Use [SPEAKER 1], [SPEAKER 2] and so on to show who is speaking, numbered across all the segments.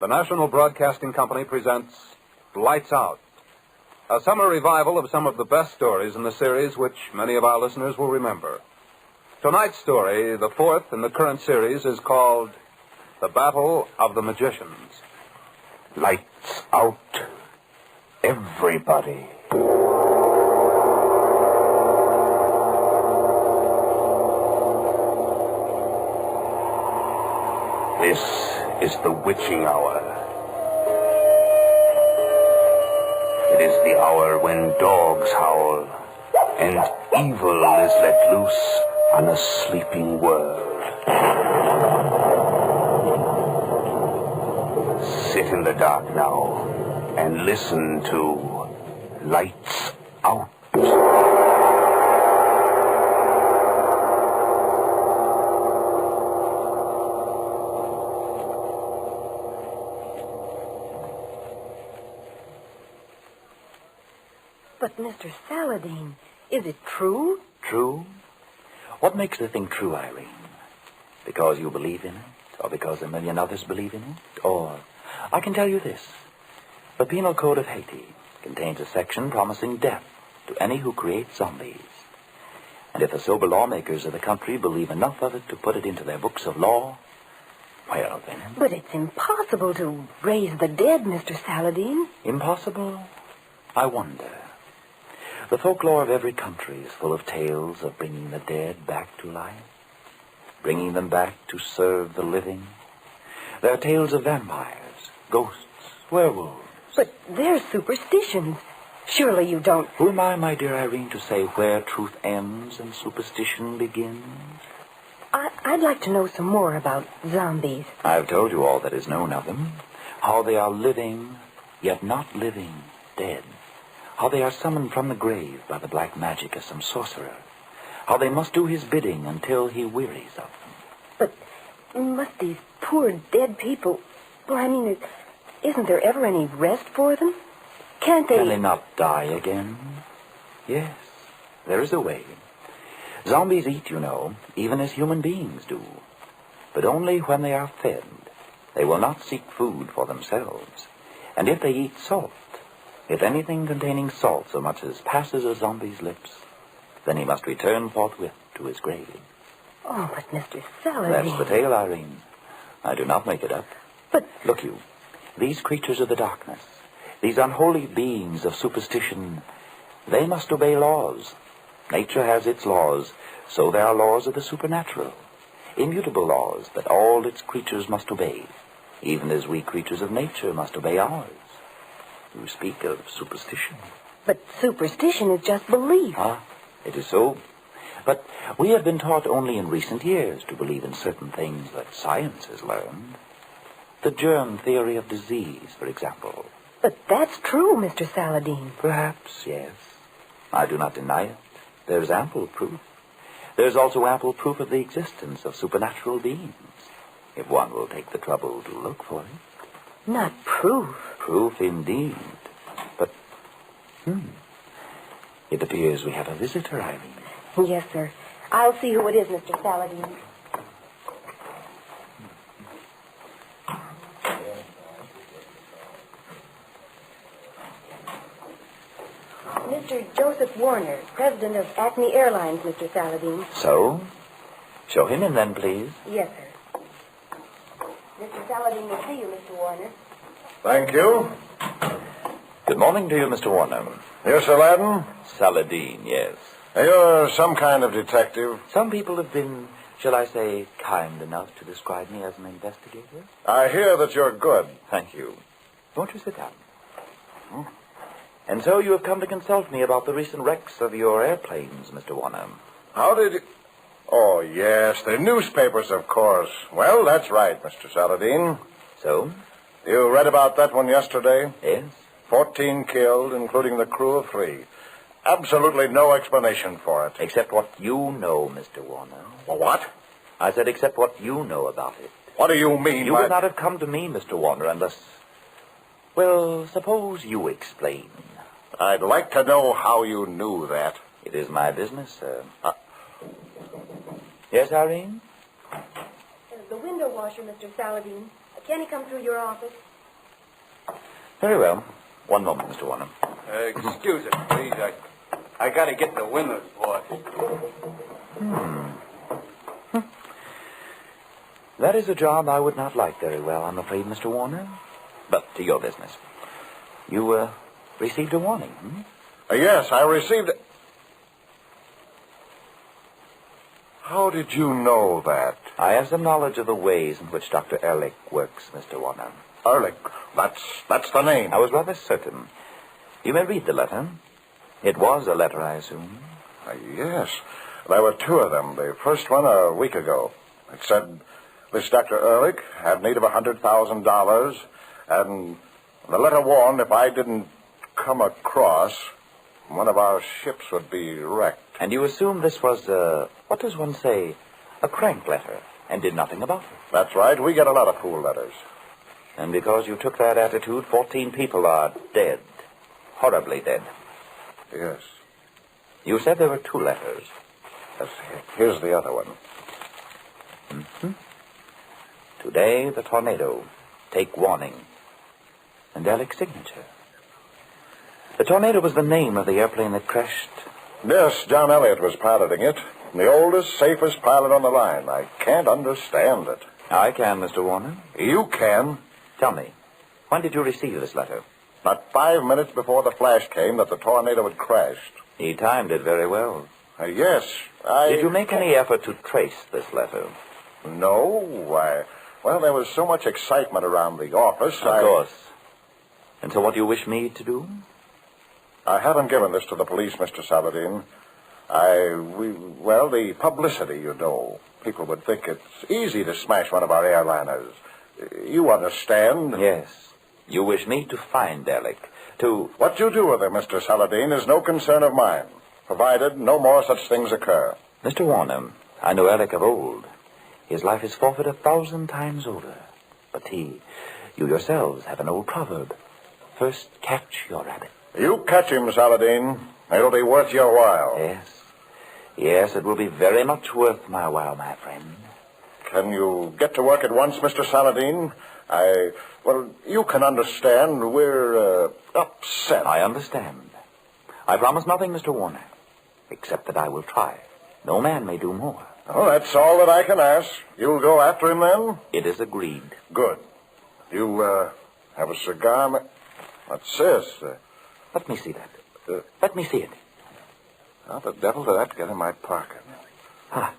[SPEAKER 1] The National Broadcasting Company presents Lights Out, a summer revival of some of the best stories in the series which many of our listeners will remember. Tonight's story, the fourth in the current series, is called The Battle of the Magicians.
[SPEAKER 2] Lights out, everybody. This is the witching hour. It is the hour when dogs howl and evil is let loose on a sleeping world. Sit in the dark now and listen to Lights Out.
[SPEAKER 3] But, Mr. Saladin, is it true?
[SPEAKER 2] True? What makes the thing true, Irene? Because you believe in it? Or because a million others believe in it? Or, I can tell you this. The Penal Code of Haiti contains a section promising death to any who create zombies. And if the sober lawmakers of the country believe enough of it to put it into their books of law, well then...
[SPEAKER 3] But it's impossible to raise the dead, Mr. Saladin.
[SPEAKER 2] Impossible? I wonder. The folklore of every country is full of tales of bringing the dead back to life, bringing them back to serve the living. There are tales of vampires, ghosts, werewolves.
[SPEAKER 3] But they're superstitions. Surely you don't...
[SPEAKER 2] Who am I, my dear Irene, to say where truth ends and superstition begins?
[SPEAKER 3] I'd like to know some more about zombies.
[SPEAKER 2] I've told you all that is known of them. How they are living, yet not living, dead. How they are summoned from the grave by the black magic of some sorcerer. How they must do his bidding until he wearies of them.
[SPEAKER 3] But must these poor dead people... Well, I mean, isn't there ever any rest for them? Can't they...
[SPEAKER 2] Can they not die again? Yes, there is a way. Zombies eat, you know, even as human beings do. But only when they are fed. They will not seek food for themselves. And if they eat salt... If anything containing salt so much as passes a zombie's lips, then he must return forthwith to his grave.
[SPEAKER 3] Oh, but Mr. Saladin...
[SPEAKER 2] That's the tale, Irene. I do not make it up.
[SPEAKER 3] But...
[SPEAKER 2] Look you, these creatures of the darkness, these unholy beings of superstition, they must obey laws. Nature has its laws, so there are laws of the supernatural. Immutable laws that all its creatures must obey, even as we creatures of nature must obey ours. You speak of superstition.
[SPEAKER 3] But superstition is just belief.
[SPEAKER 2] It is so. But we have been taught only in recent years to believe in certain things that science has learned. The germ theory of disease, for example.
[SPEAKER 3] But that's true, Mr. Saladin.
[SPEAKER 2] Perhaps, yes. I do not deny it. There's ample proof. There's also ample proof of the existence of supernatural beings, if one will take the trouble to look for it.
[SPEAKER 3] Not proof.
[SPEAKER 2] Proof indeed. But, it appears we have a visitor, Irene.
[SPEAKER 3] Yes, sir. I'll see who it is, Mr. Saladin. Mr. Joseph Warner, president of Acme Airlines, Mr. Saladin.
[SPEAKER 2] So? Show him in then, please.
[SPEAKER 3] Yes, sir. Mr. Saladin will see you, Mr. Warner.
[SPEAKER 4] Thank you.
[SPEAKER 2] Good morning to you, Mr. Warner.
[SPEAKER 4] You're Saladin?
[SPEAKER 2] Saladin, yes.
[SPEAKER 4] You're some kind of detective.
[SPEAKER 2] Some people have been, shall I say, kind enough to describe me as an investigator.
[SPEAKER 4] I hear that you're good.
[SPEAKER 2] Thank you. Won't you sit down? And so you have come to consult me about the recent wrecks of your airplanes, Mr. Warner.
[SPEAKER 4] How did you... Oh, yes, the newspapers, of course. Well, that's right, Mr. Saladin.
[SPEAKER 2] So?
[SPEAKER 4] You read about that one yesterday?
[SPEAKER 2] Yes.
[SPEAKER 4] 14 killed, including the crew of 3. Absolutely no explanation for it.
[SPEAKER 2] Except what you know, Mr. Warner.
[SPEAKER 4] Well, what?
[SPEAKER 2] I said except what you know about it.
[SPEAKER 4] What do you mean
[SPEAKER 2] You
[SPEAKER 4] by...
[SPEAKER 2] would not have come to me, Mr. Warner, unless... Well, suppose you explain.
[SPEAKER 4] I'd like to know how you knew that.
[SPEAKER 2] It is my business, sir. Yes, Irene?
[SPEAKER 3] The window washer, Mr. Saladin. Can he come through your office?
[SPEAKER 2] Very well. One moment, Mr. Warner.
[SPEAKER 5] Excuse it, please. I gotta get the windows, boss.
[SPEAKER 2] That is a job I would not like very well, I'm afraid, Mr. Warner. But to your business. You, received a warning,
[SPEAKER 4] Yes, I received it. How did you know that?
[SPEAKER 2] I have some knowledge of the ways in which Dr. Ehrlich works, Mr. Warner.
[SPEAKER 4] Ehrlich. That's the name.
[SPEAKER 2] I was rather certain. You may read the letter. It was a letter, I assume.
[SPEAKER 4] Yes. There were two of them. The first one a week ago. It said this Dr. Ehrlich had need of $100,000, and the letter warned if I didn't come across, one of our ships would be wrecked.
[SPEAKER 2] And you assumed this was, what does one say, a crank letter, and did nothing about it.
[SPEAKER 4] That's right. We get a lot of fool letters.
[SPEAKER 2] And because you took that attitude, 14 people are dead. Horribly dead.
[SPEAKER 4] Yes.
[SPEAKER 2] You said there were two letters.
[SPEAKER 4] Yes. Here's the other one.
[SPEAKER 2] Today, the tornado. Take warning. And Erlich's signature. The tornado was the name of the airplane that crashed.
[SPEAKER 4] Yes, John Elliott was piloting it. The oldest, safest pilot on the line. I can't understand it.
[SPEAKER 2] I can, Mr. Warner.
[SPEAKER 4] You can.
[SPEAKER 2] Tell me, when did you receive this letter?
[SPEAKER 4] Not 5 minutes before the flash came that the tornado had crashed.
[SPEAKER 2] He timed it very well.
[SPEAKER 4] Yes,
[SPEAKER 2] Did you make any effort to trace this letter?
[SPEAKER 4] No, well, there was so much excitement around the office.
[SPEAKER 2] Of course. And so what do you wish me to do?
[SPEAKER 4] I haven't given this to the police, Mr. Saladin. The publicity, you know. People would think it's easy to smash one of our airliners. You understand?
[SPEAKER 2] Yes. You wish me to find Ehrlich, to...
[SPEAKER 4] What you do with him, Mr. Saladin, is no concern of mine, provided no more such things occur.
[SPEAKER 2] Mr. Warner, I know Ehrlich of old. His life is forfeit 1,000 times over. But you yourselves have an old proverb. First catch your rabbit.
[SPEAKER 4] You catch him, Saladin. It'll be worth your while.
[SPEAKER 2] Yes. Yes, it will be very much worth my while, my friend.
[SPEAKER 4] Can you get to work at once, Mr. Saladin? You can understand we're upset.
[SPEAKER 2] I understand. I promise nothing, Mr. Warner, except that I will try. No man may do more.
[SPEAKER 4] Oh, that's all that I can ask. You'll go after him, then?
[SPEAKER 2] It is agreed.
[SPEAKER 4] Good. You, have a cigar? What's this?
[SPEAKER 2] Let me see that. Let me see it.
[SPEAKER 4] How the devil did that get in my pocket?
[SPEAKER 2] Ah.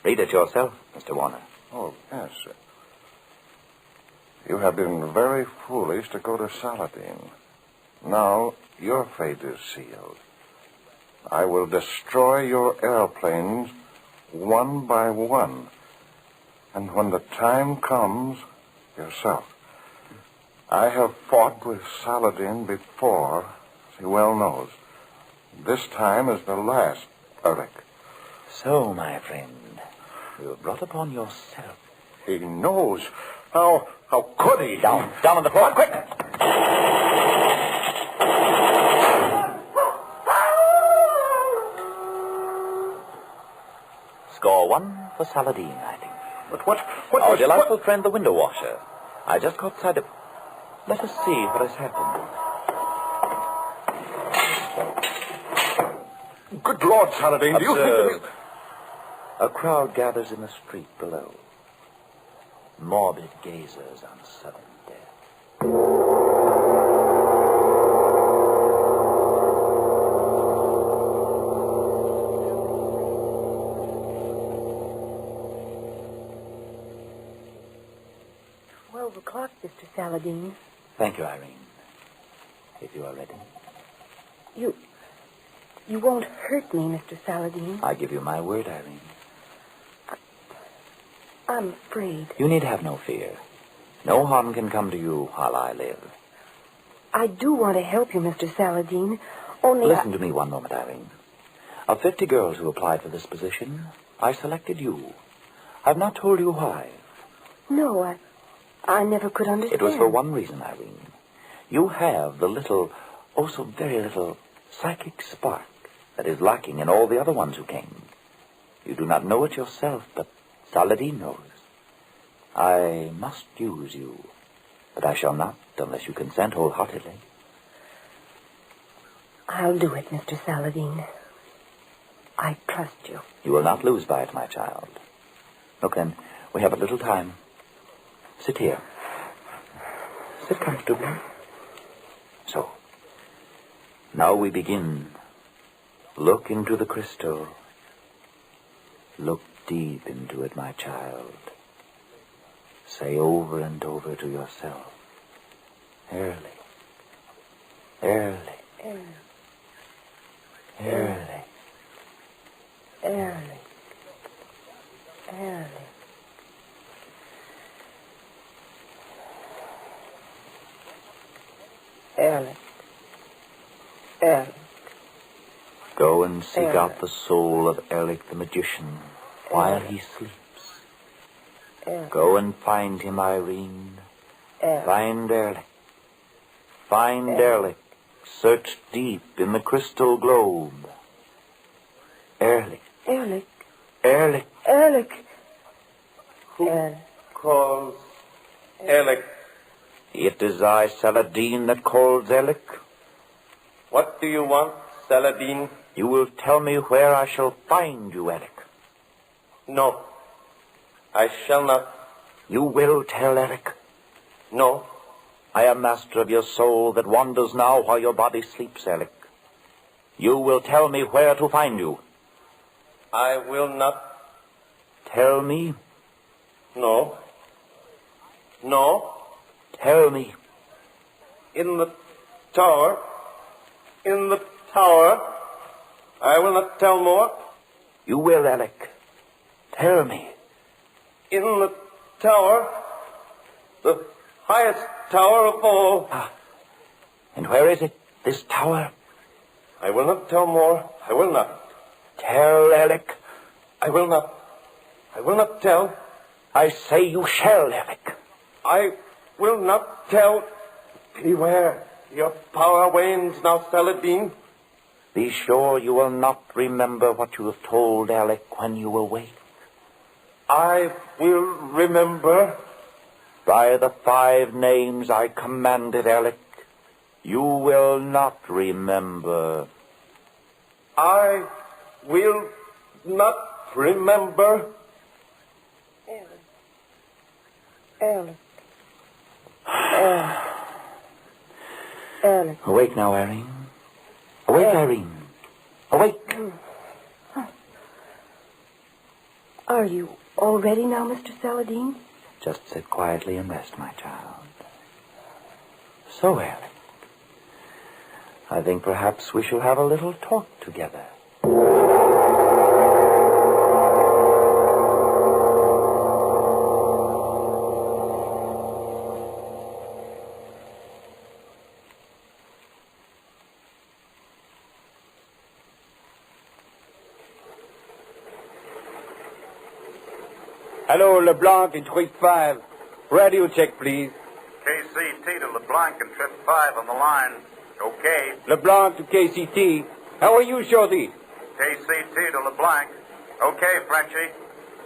[SPEAKER 2] Read it yourself, Mr. Warner.
[SPEAKER 4] Oh, yes. You have been very foolish to go to Saladin. Now your fate is sealed. I will destroy your airplanes one by one. And when the time comes, yourself. I have fought with Saladin before, as he well knows. This time is the last, Ehrlich.
[SPEAKER 2] So, my friend, you have brought upon yourself.
[SPEAKER 4] He knows. How could he?
[SPEAKER 2] Down on the floor, quick! Score one for Saladin, I think.
[SPEAKER 4] But what
[SPEAKER 2] Our
[SPEAKER 4] was...
[SPEAKER 2] delightful friend, the window washer. I just caught sight of... Let us see what has happened.
[SPEAKER 4] Good Lord, Saladin, do you think that...
[SPEAKER 2] A crowd gathers in the street below. Morbid gazers on sudden death.
[SPEAKER 3] O'clock, Mr. Saladin.
[SPEAKER 2] Thank you, Irene. If you are ready.
[SPEAKER 3] You won't hurt me, Mr. Saladin.
[SPEAKER 2] I give you my word, Irene.
[SPEAKER 3] I'm afraid.
[SPEAKER 2] You need have no fear. No harm can come to you while I live.
[SPEAKER 3] I do want to help you, Mr. Saladin. Only
[SPEAKER 2] Listen to me one moment, Irene. Of 50 girls who applied for this position, I selected you. I've not told you why.
[SPEAKER 3] No, I never could understand.
[SPEAKER 2] It was for one reason, Irene. You have the little, oh so very little, psychic spark that is lacking in all the other ones who came. You do not know it yourself, but Saladin knows. I must use you. But I shall not unless you consent wholeheartedly.
[SPEAKER 3] I'll do it, Mr. Saladin. I trust you.
[SPEAKER 2] You will not lose by it, my child. Look, then, we have a little time. Sit here. Sit comfortably. So, now we begin. Look into the crystal. Look deep into it, my child. Say over and over to yourself, early, early, early, early,
[SPEAKER 3] Early. Early. Early. Early.
[SPEAKER 2] Go and seek out the soul of Erlich the magician while he sleeps. Go and find him, Irene. Find Erlich. Find Erlich. Search deep in the crystal globe. Erlich.
[SPEAKER 3] Ehrlich.
[SPEAKER 2] Erlich.
[SPEAKER 3] Ehrlich.
[SPEAKER 5] Who calls Alec?
[SPEAKER 2] It is I, Saladin, that calls Erlich.
[SPEAKER 5] What do you want, Saladin?
[SPEAKER 2] You will tell me where I shall find you, Erlich.
[SPEAKER 5] No. I shall not.
[SPEAKER 2] You will tell Erlich.
[SPEAKER 5] No.
[SPEAKER 2] I am master of your soul that wanders now while your body sleeps, Erlich. You will tell me where to find you.
[SPEAKER 5] I will not.
[SPEAKER 2] Tell me.
[SPEAKER 5] No. No.
[SPEAKER 2] Tell me.
[SPEAKER 5] In the tower. In the tower. I will not tell more.
[SPEAKER 2] You will, Alec. Tell me.
[SPEAKER 5] In the tower. The highest tower of all.
[SPEAKER 2] And where is it, this tower?
[SPEAKER 5] I will not tell more. I will not.
[SPEAKER 2] Tell, Alec.
[SPEAKER 5] I will not. I will not tell.
[SPEAKER 2] I say you shall, Alec.
[SPEAKER 5] I will not tell. Beware. Your power wanes now, Saladin.
[SPEAKER 2] Be sure you will not remember what you have told Alec when you awake.
[SPEAKER 5] I will remember.
[SPEAKER 2] By the 5 names I commanded, Alec, you will not remember.
[SPEAKER 5] I will not remember.
[SPEAKER 3] Ehrlich. Ehrlich.
[SPEAKER 2] Awake now, Irene. Awake, Irene. Awake.
[SPEAKER 3] Are you all ready now, Mr. Saladin?
[SPEAKER 2] Just sit quietly and rest, my child. So, Alec, I think perhaps we shall have a little talk together.
[SPEAKER 6] Hello, LeBlanc in trip 5. Radio check, please.
[SPEAKER 7] KCT to LeBlanc and trip 5 on the line. Okay.
[SPEAKER 6] LeBlanc to KCT. How are you, Shorty?
[SPEAKER 7] KCT to LeBlanc. Okay, Frenchie.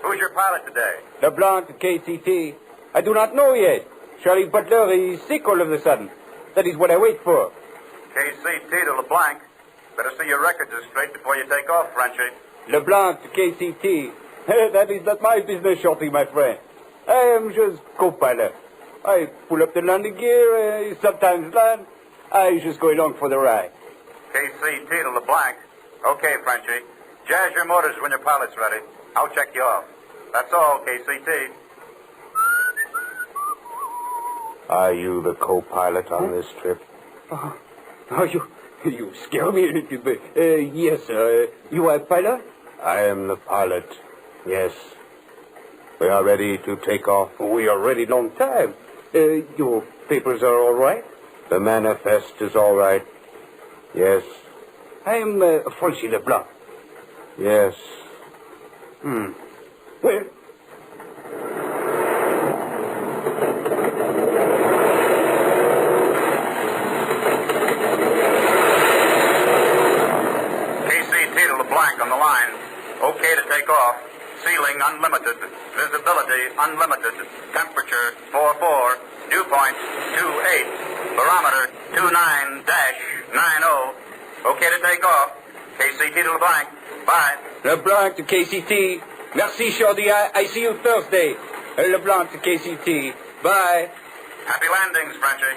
[SPEAKER 7] Who's your pilot today?
[SPEAKER 6] LeBlanc to KCT. I do not know yet. Charlie Butler is sick all of a sudden. That is what I wait for.
[SPEAKER 7] KCT to LeBlanc. Better see your records are straight before you take off, Frenchie.
[SPEAKER 6] LeBlanc to KCT. That is not my business, Shorty, my friend. I am just co-pilot. I pull up the landing gear, sometimes land. I just go along for the ride.
[SPEAKER 7] KCT to LeBlanc. Okay, Frenchie. Jazz your motors when your pilot's ready. I'll check you off. That's all, KCT.
[SPEAKER 2] Are you the co-pilot on this trip?
[SPEAKER 6] You scare me a little bit. Yes, sir. You are pilot?
[SPEAKER 2] I am the pilot. Yes. We are ready to take off.
[SPEAKER 6] We are ready long time. Your papers are all right?
[SPEAKER 2] The manifest is all right. Yes.
[SPEAKER 6] I am Francis Leblanc.
[SPEAKER 2] Yes.
[SPEAKER 6] Well,
[SPEAKER 7] KCT to LeBlanc on the line. Okay to take off. Ceiling unlimited. Visibility unlimited. Temperature 44. Dew 0.28, barometer 29-90. Okay to take off. KCT to LeBlanc. Bye.
[SPEAKER 6] LeBlanc to KCT. Merci, Shorty. I see you Thursday. LeBlanc to KCT. Bye.
[SPEAKER 7] Happy landings, Frenchie.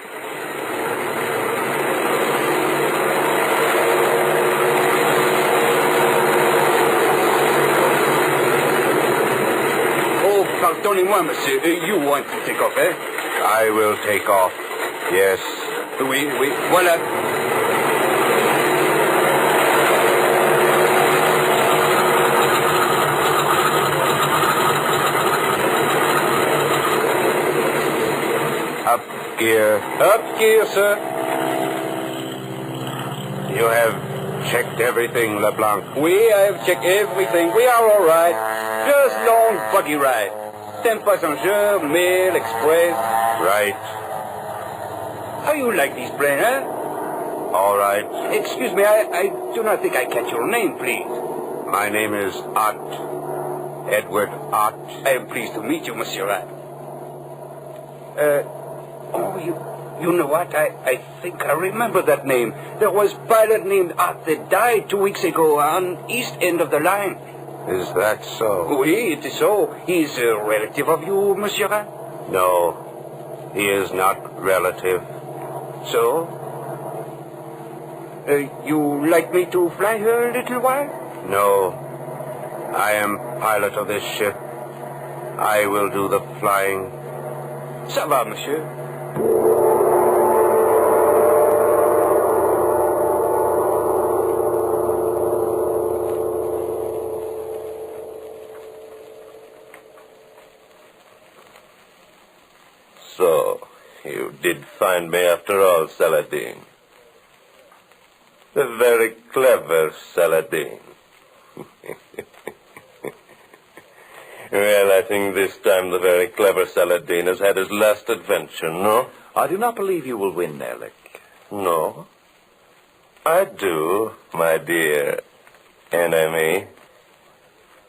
[SPEAKER 6] Oh, pardonnez-moi, monsieur. You want to take off, eh?
[SPEAKER 5] I will take off. Yes.
[SPEAKER 6] Oui, voilà.
[SPEAKER 5] Up gear.
[SPEAKER 6] Up gear, sir.
[SPEAKER 5] You have checked everything, LeBlanc.
[SPEAKER 6] We have checked everything. We are all right. Just long buggy ride. 10 passengers, mail, express.
[SPEAKER 5] Right.
[SPEAKER 6] How you like this plane, huh?
[SPEAKER 5] All right.
[SPEAKER 6] Excuse me, I do not think I catch your name, please.
[SPEAKER 5] My name is Ott. Edward Ott.
[SPEAKER 6] I am pleased to meet you, Monsieur Ott. You know what? I think I remember that name. There was a pilot named Ott that died 2 weeks ago on east end of the line.
[SPEAKER 5] Is that so?
[SPEAKER 6] Oui, it is so. He's a relative of you, Monsieur Ott?
[SPEAKER 5] No. He is not relative.
[SPEAKER 6] So? You like me to fly her a little while?
[SPEAKER 5] No. I am pilot of this ship. I will do the flying.
[SPEAKER 6] Ça va, monsieur.
[SPEAKER 5] So, you did find me after all, Saladin. The very clever Saladin. Well, I think this time the very clever Saladin has had his last adventure, no?
[SPEAKER 2] I do not believe you will win, Alec.
[SPEAKER 5] No. I do, my dear enemy.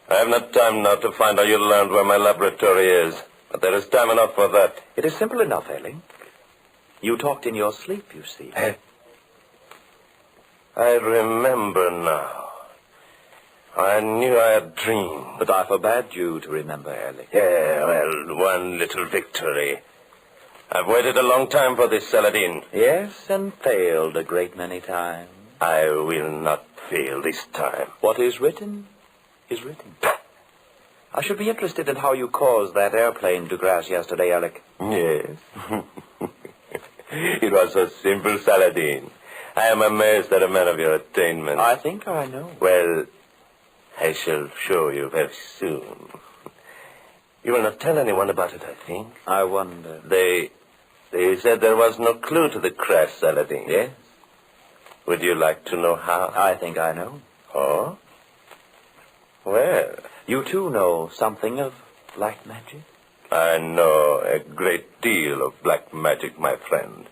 [SPEAKER 5] I have not time now to find out you learned where my laboratory is. But there is time enough for that.
[SPEAKER 2] It is simple enough, Alec. You talked in your sleep, you see.
[SPEAKER 5] I remember now. I knew I had dreamed.
[SPEAKER 2] But I forbade you to remember, Alec.
[SPEAKER 5] Yeah, well, one little victory. I've waited a long time for this, Saladin.
[SPEAKER 2] Yes, and failed a great many times.
[SPEAKER 5] I will not fail this time.
[SPEAKER 2] What is written is written. I should be interested in how you caused that airplane to crash yesterday, Alec.
[SPEAKER 5] Yes. It was so simple, Saladin. I am amazed at a man of your attainment.
[SPEAKER 2] I think I know.
[SPEAKER 5] Well, I shall show you very soon. You will not tell anyone about it, I think.
[SPEAKER 2] I wonder.
[SPEAKER 5] They said there was no clue to the crash, Saladin.
[SPEAKER 2] Yes?
[SPEAKER 5] Would you like to know how?
[SPEAKER 2] I think I know.
[SPEAKER 5] Oh? Well,
[SPEAKER 2] You too know something of black magic?
[SPEAKER 5] I know a great deal of black magic, my friend.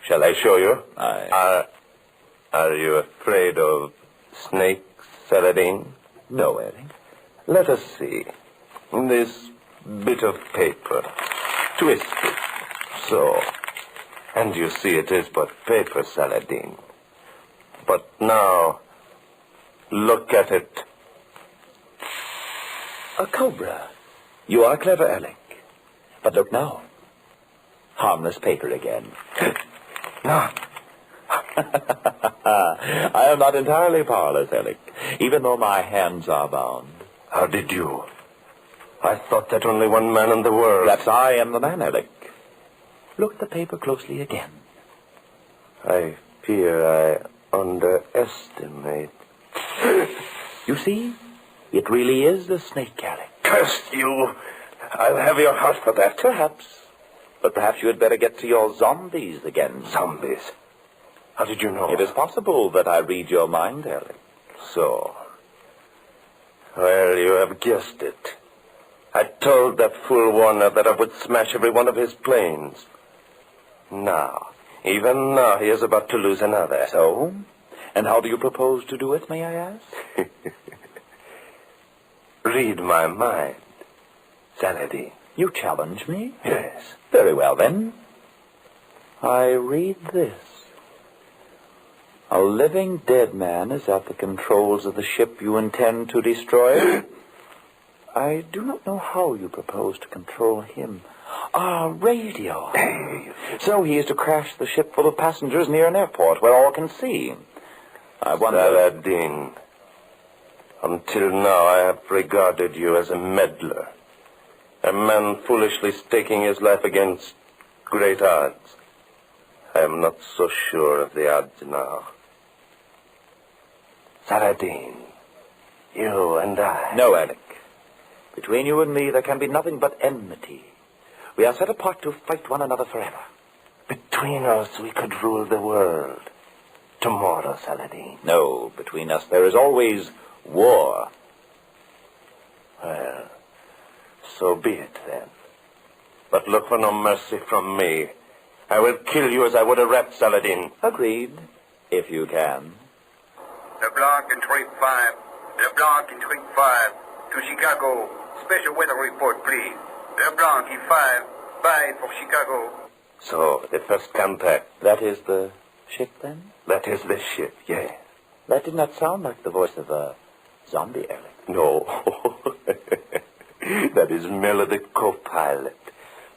[SPEAKER 5] Shall I show you? Are you afraid of snakes, Saladin?
[SPEAKER 2] No, Alec.
[SPEAKER 5] Let us see. This bit of paper. Twist it. So. And you see it is but paper, Saladin. But now, look at it.
[SPEAKER 2] A cobra. You are clever, Alec. But look now. Harmless paper again.
[SPEAKER 5] No.
[SPEAKER 2] I am not entirely powerless, Alec, even though my hands are bound.
[SPEAKER 5] How did you? I thought that only one man in the world.
[SPEAKER 2] Perhaps I am the man, Alec. Look at the paper closely again.
[SPEAKER 5] I fear I underestimate.
[SPEAKER 2] You see? It really is the snake, Alec.
[SPEAKER 5] Curse you! I'll have your heart for that.
[SPEAKER 2] Perhaps. But perhaps you had better get to your zombies again.
[SPEAKER 5] Zombies? How did you know?
[SPEAKER 2] It is possible that I read your mind, Alec.
[SPEAKER 5] So. Well, you have guessed it. I told that fool Warner that I would smash every one of his planes. Now, even now, he is about to lose another.
[SPEAKER 2] So? And how do you propose to do it, may I ask?
[SPEAKER 5] Read my mind, Saladin.
[SPEAKER 2] You challenge me?
[SPEAKER 5] Yes.
[SPEAKER 2] Very well, then. I read this. A living dead man is at the controls of the ship you intend to destroy. I do not know how you propose to control him. Radio. So he is to crash the ship full of passengers near an airport where all can see. I wonder...
[SPEAKER 5] Saladin, until now I have regarded you as a meddler. A man foolishly staking his life against great odds. I am not so sure of the odds now. Saladin, you and I...
[SPEAKER 2] No, Alec. Between you and me, there can be nothing but enmity. We are set apart to fight one another forever.
[SPEAKER 5] Between us, we could rule the world. Tomorrow, Saladin.
[SPEAKER 2] No, between us, there is always war.
[SPEAKER 5] Well, so be it, then. But look for no mercy from me. I will kill you as I would a rat, Saladin.
[SPEAKER 2] Agreed, if you can.
[SPEAKER 7] LeBlanc and Trade 5. LeBlanc and Trade 5. To Chicago. Special weather report, please. LeBlanc, E5. Bye for Chicago.
[SPEAKER 5] So, the first contact.
[SPEAKER 2] That is the ship, then?
[SPEAKER 5] That is the ship, yes.
[SPEAKER 2] That did not sound like the voice of a zombie, Alec.
[SPEAKER 5] No. That is Miller, the co-pilot.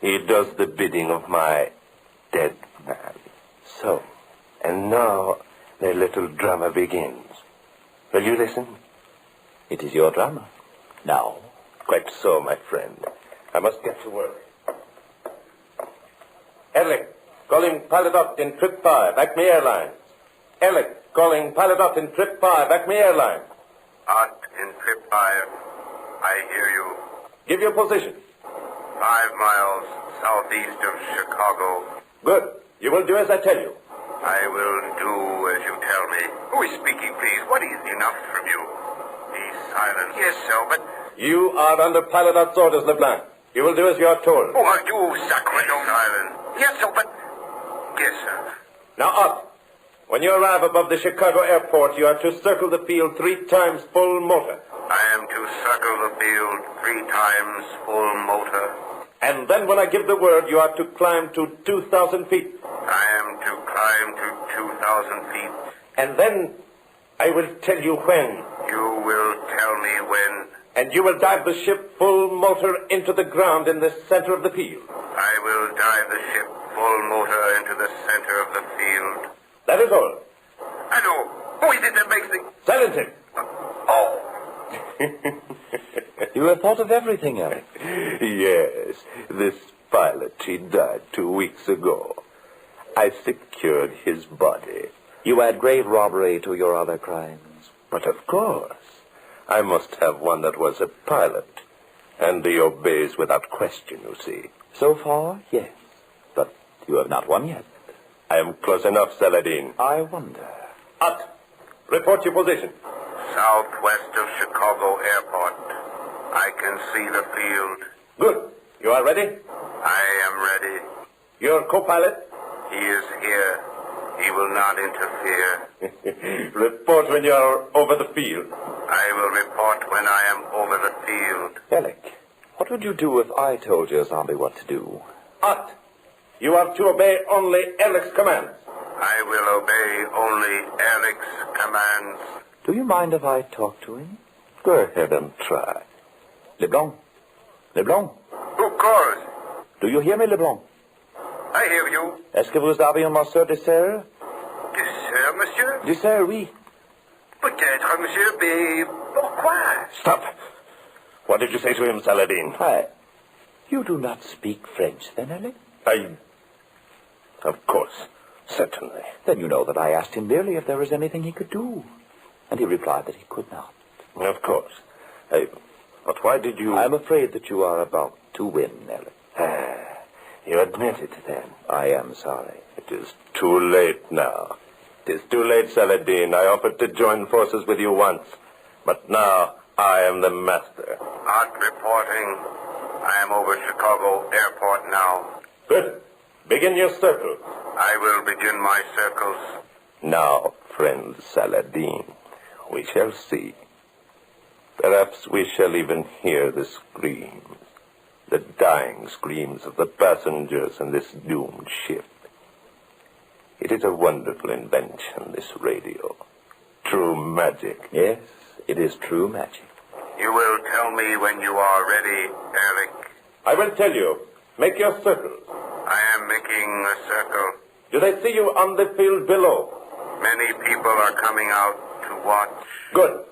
[SPEAKER 5] He does the bidding of my dead man.
[SPEAKER 2] So,
[SPEAKER 5] and now the little drama begins. Will you listen?
[SPEAKER 2] it is your drama. Now.
[SPEAKER 5] Quite so, my friend. I must get to work. Ehrlich, calling pilot up in trip 5, Acme Airlines. Ehrlich, calling pilot up in trip 5, Acme Airlines.
[SPEAKER 7] Out in trip 5. I hear you.
[SPEAKER 5] Give your position.
[SPEAKER 7] 5 miles southeast of Chicago.
[SPEAKER 5] Good. You will do as I tell you.
[SPEAKER 7] I will do as you tell me. Who is speaking, please? What is enough from you? Be silent. Yes, sir, but...
[SPEAKER 5] You are under pilot orders, LeBlanc. You will do as you are told.
[SPEAKER 7] Oh, are you sacred? Silent. Yes, sir, but... Yes, sir.
[SPEAKER 5] Now up. When you arrive above the Chicago airport, you are to circle the field 3 times full motor.
[SPEAKER 7] I am to circle the field 3 times full motor.
[SPEAKER 5] And then when I give the word, you are to climb to 2,000 feet.
[SPEAKER 7] I am to climb to 2,000 feet.
[SPEAKER 5] And then I will tell you when.
[SPEAKER 7] You will tell me when.
[SPEAKER 5] And you will dive the ship full motor into the ground in the center of the field.
[SPEAKER 7] I will dive the ship full motor into the center of the field.
[SPEAKER 5] That is all.
[SPEAKER 7] I know. Who is it that makes the...
[SPEAKER 5] Silence him.
[SPEAKER 7] Oh.
[SPEAKER 2] You have thought of everything, Eric.
[SPEAKER 5] Yes, this pilot, he died 2 weeks ago. I secured his body.
[SPEAKER 2] You add grave robbery to your other crimes.
[SPEAKER 5] But of course, I must have one that was a pilot. And he obeys without question, you see.
[SPEAKER 2] So far, yes. But you have not one yet.
[SPEAKER 5] I am close enough, Saladin.
[SPEAKER 2] I wonder.
[SPEAKER 5] Ut! Report your position.
[SPEAKER 7] Southwest of Chicago Airport. I can see the field.
[SPEAKER 5] Good. You are ready?
[SPEAKER 7] I am ready.
[SPEAKER 5] Your co-pilot?
[SPEAKER 7] He is here. He will not interfere.
[SPEAKER 5] Report when you are over the field.
[SPEAKER 7] I will report when I am over the field.
[SPEAKER 2] Alec, what would you do if I told your zombie what to do?
[SPEAKER 5] Ut! You are to obey only Eric's commands.
[SPEAKER 7] I will obey only Eric's commands.
[SPEAKER 2] Do you mind if I talk to him?
[SPEAKER 5] Go ahead and try.
[SPEAKER 2] Leblanc. Leblanc.
[SPEAKER 7] Who calls?
[SPEAKER 2] Do you hear me, Leblanc?
[SPEAKER 7] I hear you.
[SPEAKER 2] Est-ce que vous avez un morceau de serre?
[SPEAKER 7] Dessert, monsieur?
[SPEAKER 2] Du serre, oui.
[SPEAKER 7] Peut-être, monsieur, mais pourquoi?
[SPEAKER 5] Stop. What did you say to him, Saladin?
[SPEAKER 2] You do not speak French, then, Alec?
[SPEAKER 5] Of course. Certainly.
[SPEAKER 2] Then you know that I asked him merely if there was anything he could do. And he replied that he could not.
[SPEAKER 5] Of course. But why did you...
[SPEAKER 2] I'm afraid that you are about to win, Alec.
[SPEAKER 5] You admit it, then?
[SPEAKER 2] I am sorry.
[SPEAKER 5] It is too late now. It is too late, Saladin. I offered to join forces with you once. But now I am the master.
[SPEAKER 7] Not reporting. I am over Chicago Airport now.
[SPEAKER 5] Good. Begin your circle.
[SPEAKER 7] I will begin my circles.
[SPEAKER 5] Now, friend Saladin, we shall see. Perhaps we shall even hear the screams, the dying screams of the passengers in this doomed ship. It is a wonderful invention, this radio. True magic.
[SPEAKER 2] Yes, it is true magic.
[SPEAKER 7] You will tell me when you are ready, Eric.
[SPEAKER 5] I will tell you. Make your circles.
[SPEAKER 7] I am making a circle.
[SPEAKER 5] Do they see you on the field below?
[SPEAKER 7] Many people are coming out to watch.
[SPEAKER 5] Good.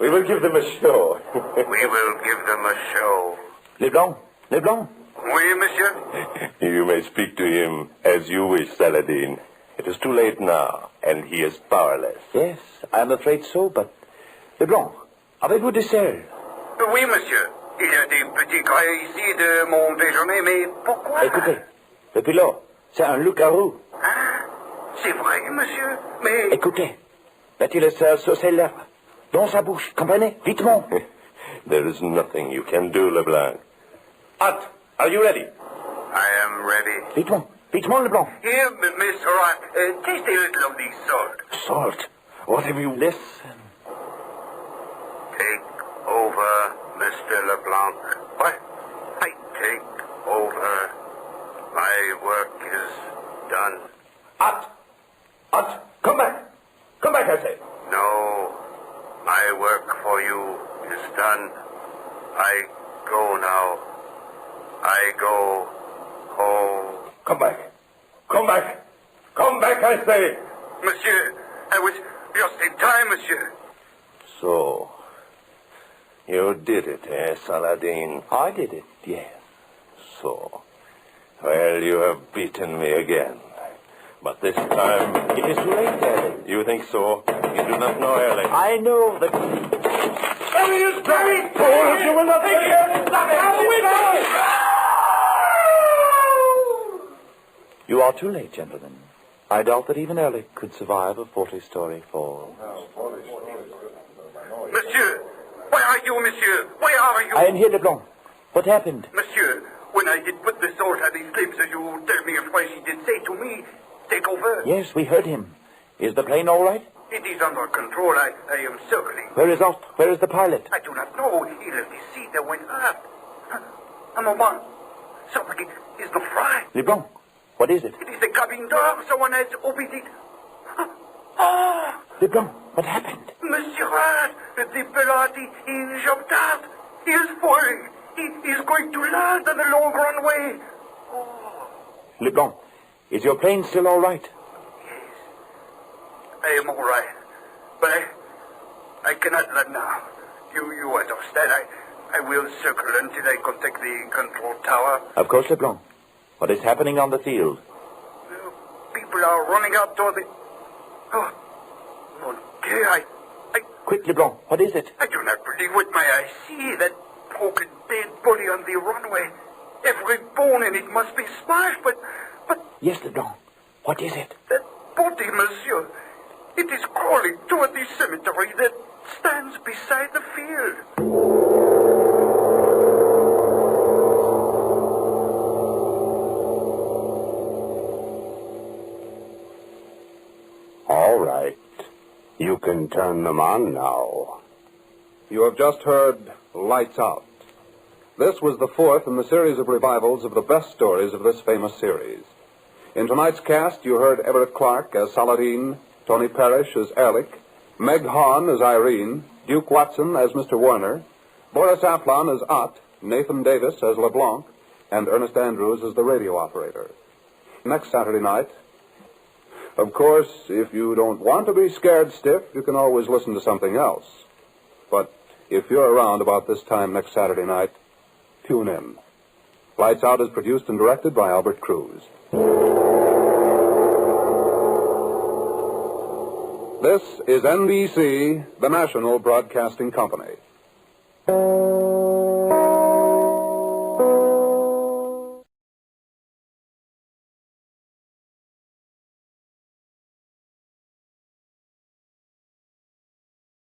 [SPEAKER 5] We will give them a show.
[SPEAKER 7] We will give them a show.
[SPEAKER 2] Leblanc, Leblanc.
[SPEAKER 7] Oui, monsieur?
[SPEAKER 5] You may speak to him as you wish, Saladin. It is too late now, and he is powerless.
[SPEAKER 2] Yes, I am afraid so, but... Leblanc, avez-vous des selles?
[SPEAKER 7] Oui, monsieur. Il y a des petits grains ici de mon déjeuner, mais pourquoi?
[SPEAKER 2] Écoutez, le pilote, c'est un loup-garou.
[SPEAKER 7] Ah, c'est vrai, monsieur, mais...
[SPEAKER 2] Écoutez, mettez le sel sur ses lèvres, dans sa bouche, comprenez? Vitement.
[SPEAKER 5] There is nothing you can do, Leblanc. At, are you ready?
[SPEAKER 7] I am ready.
[SPEAKER 2] Vitement, vitement, Leblanc.
[SPEAKER 7] Here, Mr. Rock, taste a little of the salt.
[SPEAKER 2] Salt. What have you... Listen.
[SPEAKER 7] Take over, Mr. LeBlanc. What? I take over. My work is done.
[SPEAKER 5] At, come back. Come back, I say.
[SPEAKER 7] No, my work for you is done. I go now. I go home.
[SPEAKER 5] Come back. Come back. Come back, I say.
[SPEAKER 7] Monsieur, I was just in time, monsieur.
[SPEAKER 5] So, you did it, eh, Saladin?
[SPEAKER 2] I did it, yes.
[SPEAKER 5] So, well, you have beaten me again. But this time...
[SPEAKER 2] It is too late, Erlich.
[SPEAKER 5] You think so? You do not know Erlich.
[SPEAKER 2] I know that...
[SPEAKER 5] Erlich, you stupid fool! You will not take it!
[SPEAKER 2] You are too late, gentlemen. I doubt that even Erlich could survive a 40-story fall.
[SPEAKER 7] Monsieur, where are you, monsieur? Where are you?
[SPEAKER 2] I am here, Leblanc. What happened?
[SPEAKER 7] Monsieur, when I did put the salt on his lips, as you tell me afresh, he did say to me, take over.
[SPEAKER 2] Yes, we heard him. Is the plane all right?
[SPEAKER 7] It is under control. I am circling.
[SPEAKER 2] Where is Ott? Where is the pilot?
[SPEAKER 7] I do not know. He left his seat and went up. A moment. Somebody is not right.
[SPEAKER 2] Leblanc, what is it?
[SPEAKER 7] It is the cabin door. Someone has opened it.
[SPEAKER 2] Leblanc, what happened?
[SPEAKER 7] Monsieur, the pilot, he jumped out. He is falling. He is going to land on the long runway.
[SPEAKER 2] Leblanc, is your plane still all right?
[SPEAKER 7] I am all right. But I cannot land now. You understand? I will circle until I contact the control tower.
[SPEAKER 2] Of course, Leblanc. What is happening on the field?
[SPEAKER 7] People are running out toward the... Oh, mon Dieu, I
[SPEAKER 2] Quick, Leblanc, what is it?
[SPEAKER 7] do not believe what my eyes see. That broken dead body on the runway. Every bone in it must be smashed, but
[SPEAKER 2] Yes, Leblanc. What is it?
[SPEAKER 7] that body, monsieur, it is crawling toward the cemetery that stands beside the field.
[SPEAKER 6] All right. You can turn them on now.
[SPEAKER 1] You have just heard Lights Out. This was the fourth in the series of revivals of the best stories of this famous series. In tonight's cast, you heard Everett Clark as Saladin, Tony Parrish as Ehrlich, Meg Hahn as Irene, Duke Watson as Mr. Werner, Boris Aflon as Ott, Nathan Davis as LeBlanc, and Ernest Andrews as the radio operator. Next Saturday night, of course, if you don't want to be scared stiff, you can always listen to something else. But if you're around about this time next Saturday night, tune in. Lights Out is produced and directed by Albert Cruz. This is NBC, the national broadcasting company.